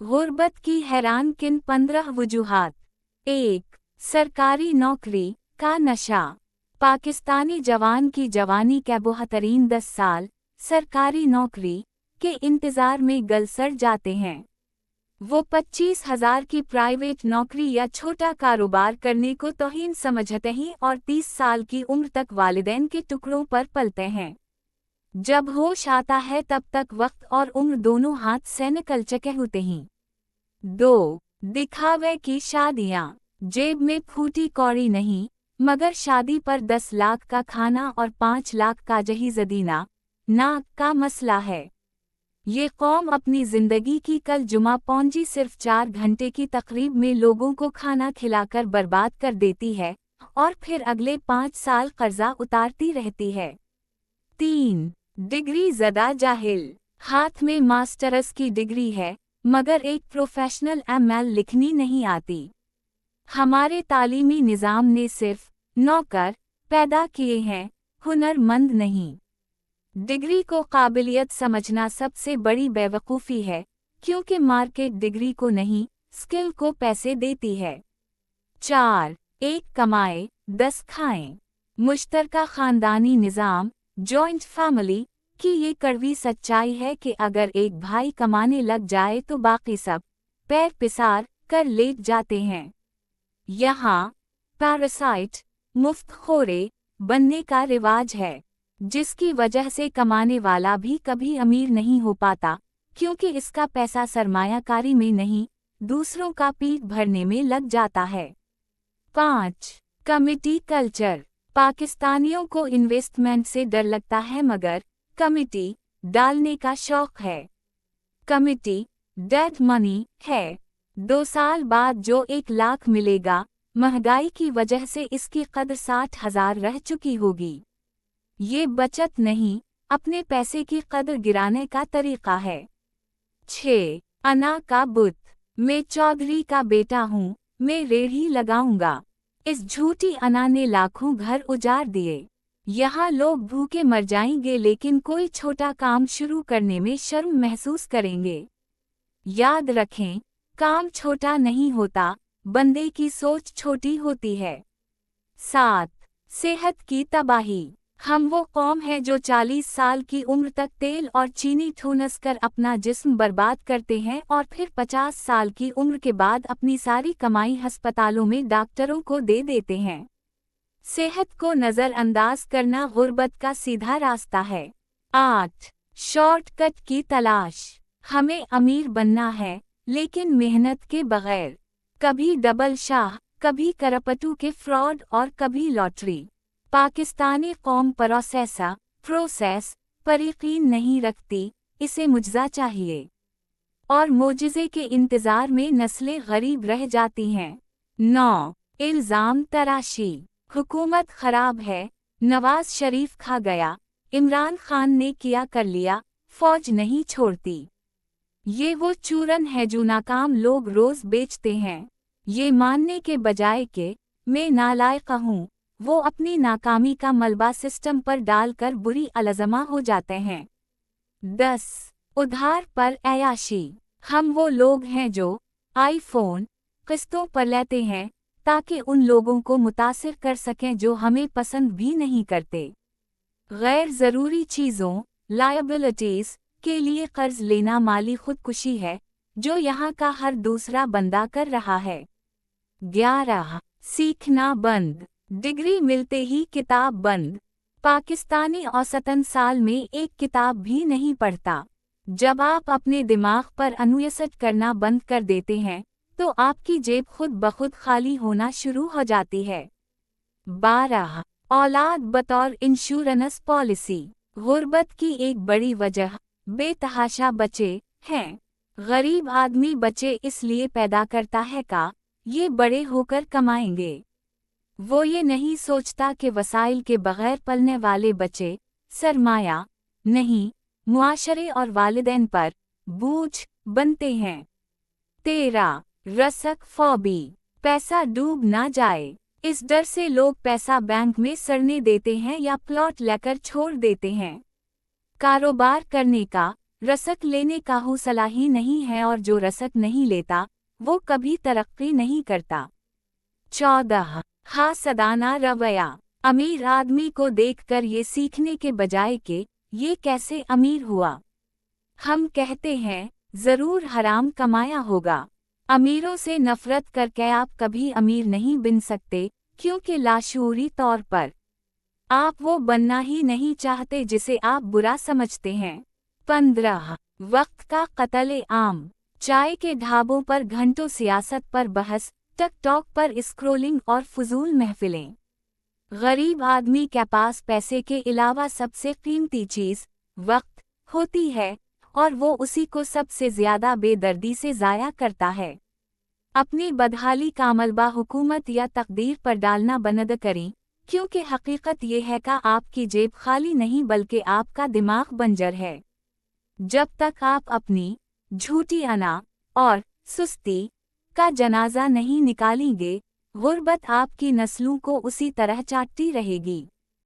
गुर्बत की हैरान किन 15 वजूहात। 1. सरकारी नौकरी का नशा। पाकिस्तानी जवान की जवानी के 72 साल सरकारी नौकरी के इंतजार में गलसर जाते हैं। वो 25,000 की प्राइवेट नौकरी या छोटा कारोबार करने को तौहीन समझते हैं और 30 साल की उम्र तक वालिदैन के टुकड़ों पर पलते हैं। जब होश आता है तब तक वक्त और उम्र दोनों हाथ से निकल चुके होते हैं। 2. दिखावे की शादियां। जेब में फूटी कौड़ी नहीं, मगर शादी पर 10 लाख का खाना और 5 लाख का जहीज़ देना नाक का मसला है। ये कौम अपनी जिंदगी की कल जुमा पौंजी सिर्फ 4 घंटे की तकरीब में लोगों को खाना खिलाकर बर्बाद कर देती है और फिर अगले 5 साल कर्जा उतारती रहती है। 3. डिग्री ज़दा जाहिल। हाथ में मास्टर्स की डिग्री है, मगर एक प्रोफेशनल एमएल लिखनी नहीं आती। हमारे तालीमी निज़ाम ने सिर्फ नौकर पैदा किए हैं, हुनरमंद नहीं। डिग्री को काबिलियत समझना सबसे बड़ी बेवकूफ़ी है, क्योंकि मार्केट डिग्री को नहीं, स्किल को पैसे देती है। 4. एक कमाए 10 खाएं। मुश्तरका ख़ानदानी निज़ाम जॉइंट फैमिली की ये कड़वी सच्चाई है कि अगर एक भाई कमाने लग जाए तो बाकी सब पैर पिसार कर लेट जाते हैं। यहाँ पैरासाइट मुफ्तखोरे बनने का रिवाज है, जिसकी वजह से कमाने वाला भी कभी अमीर नहीं हो पाता, क्योंकि इसका पैसा सरमायाकारी में नहीं, दूसरों का पीठ भरने में लग जाता है। 5. Committee culture. पाकिस्तानियों को इन्वेस्टमेंट से डर लगता है, मगर कमिटी डालने का शौक है। कमिटी डेड मनी है। 2 साल बाद जो 1 लाख मिलेगा, महंगाई की वजह से इसकी कदर 60,000 रह चुकी होगी। ये बचत नहीं, अपने पैसे की कदर गिराने का तरीका है। 6. अना का बुत। मैं चौधरी का बेटा हूँ, मैं रेढ़ी लगाऊंगा। इस झूठी अना ने लाखों घर उजाड़ दिए। यहाँ लोग भूखे मर जाएंगे, लेकिन कोई छोटा काम शुरू करने में शर्म महसूस करेंगे। याद रखें, काम छोटा नहीं होता, बंदे की सोच छोटी होती है। 7. सेहत की तबाही। हम वो कौम है जो 40 साल की उम्र तक तेल और चीनी ठूनस कर अपना जिस्म बर्बाद करते हैं और फिर 50 साल की उम्र के बाद अपनी सारी कमाई अस्पतालों में डॉक्टरों को दे देते हैं। सेहत को नज़रअंदाज करना गुर्बत का सीधा रास्ता है। 8. शॉर्टकट की तलाश। हमें अमीर बनना है, लेकिन मेहनत के बगैर। कभी डबल शाह, कभी करपटू के फ्रॉड और कभी लॉटरी। पाकिस्तानी कौम प्रोसेस पर यकीन नहीं रखती, इसे मुजज़ा चाहिए, और मोजिज़े के इंतज़ार में नस्लें गरीब रह जाती हैं। 9. इल्ज़ाम तराशी। हुकूमत खराब है, नवाज शरीफ खा गया, इमरान खान ने किया कर लिया, फौज नहीं छोड़ती। ये वो चूरन है जो नाकाम लोग रोज़ बेचते हैं। ये मानने के बजाय कि मैं नालायक हूँ, वो अपनी नाकामी का मलबा सिस्टम पर डालकर बुरी अलज़मा हो जाते हैं। 10. उधार पर ऐयाशी। हम वो लोग हैं जो आईफोन किस्तों पर लेते हैं, ताकि उन लोगों को मुतासिर कर सकें जो हमें पसंद भी नहीं करते। गैर ज़रूरी चीज़ों लायबिलिटीज़ के लिए कर्ज लेना माली खुदकुशी है, जो यहाँ का हर दूसरा बंदा कर रहा है। 11. सीखना बंद। डिग्री मिलते ही किताब बंद। पाकिस्तानी औसतन साल में एक किताब भी नहीं पढ़ता। जब आप अपने दिमाग पर अनुयसट करना बंद कर देते हैं, तो आपकी जेब खुद बखुद खाली होना शुरू हो जाती है। 12. औलाद बतौर इंश्योरेंस पॉलिसी। गुर्बत की एक बड़ी वजह बेतहाशा बच्चे हैं। गरीब आदमी बच्चे इसलिए पैदा करता है का ये बड़े होकर कमाएंगे। वो ये नहीं सोचता कि वसाइल के बगैर पलने वाले बच्चे सरमाया नहीं, मुआशरे और वालिदैन पर बोझ बनते हैं। 13. रसक फॉबी। पैसा डूब ना जाए, इस डर से लोग पैसा बैंक में सड़ने देते हैं या प्लॉट लेकर छोड़ देते हैं। कारोबार करने का रसक लेने का हौसला ही नहीं है और जो रसक नहीं लेता वो कभी तरक्की नहीं करता। 14 हासदाना रवैया। अमीर आदमी को देखकर ये सीखने के बजाय कि ये कैसे अमीर हुआ, हम कहते हैं जरूर हराम कमाया होगा। अमीरों से नफरत करके आप कभी अमीर नहीं बन सकते, क्योंकि लाशूरी तौर पर आप वो बनना ही नहीं चाहते जिसे आप बुरा समझते हैं। 15 वक्त का कत्ल आम। चाय के ढाबों पर घंटों सियासत पर बहस, टिकटॉक पर स्क्रोलिंग और फजूल महफिलें। गरीब आदमी के पास पैसे के अलावा सबसे कीमती चीज वक्त होती है और वो उसी को सबसे ज्यादा बेदर्दी से ज़ाया करता है। अपनी बदहाली का मलबा हुकूमत या तकदीर पर डालना बंद करें, क्योंकि हकीकत ये है कि आपकी जेब खाली नहीं बल्कि आपका दिमाग बंजर है। जब तक आप अपनी झूठी अना और सुस्ती का जनाजा नहीं निकालेंगे, गुर्बत आपकी नस्लों को उसी तरह चाटती रहेगी।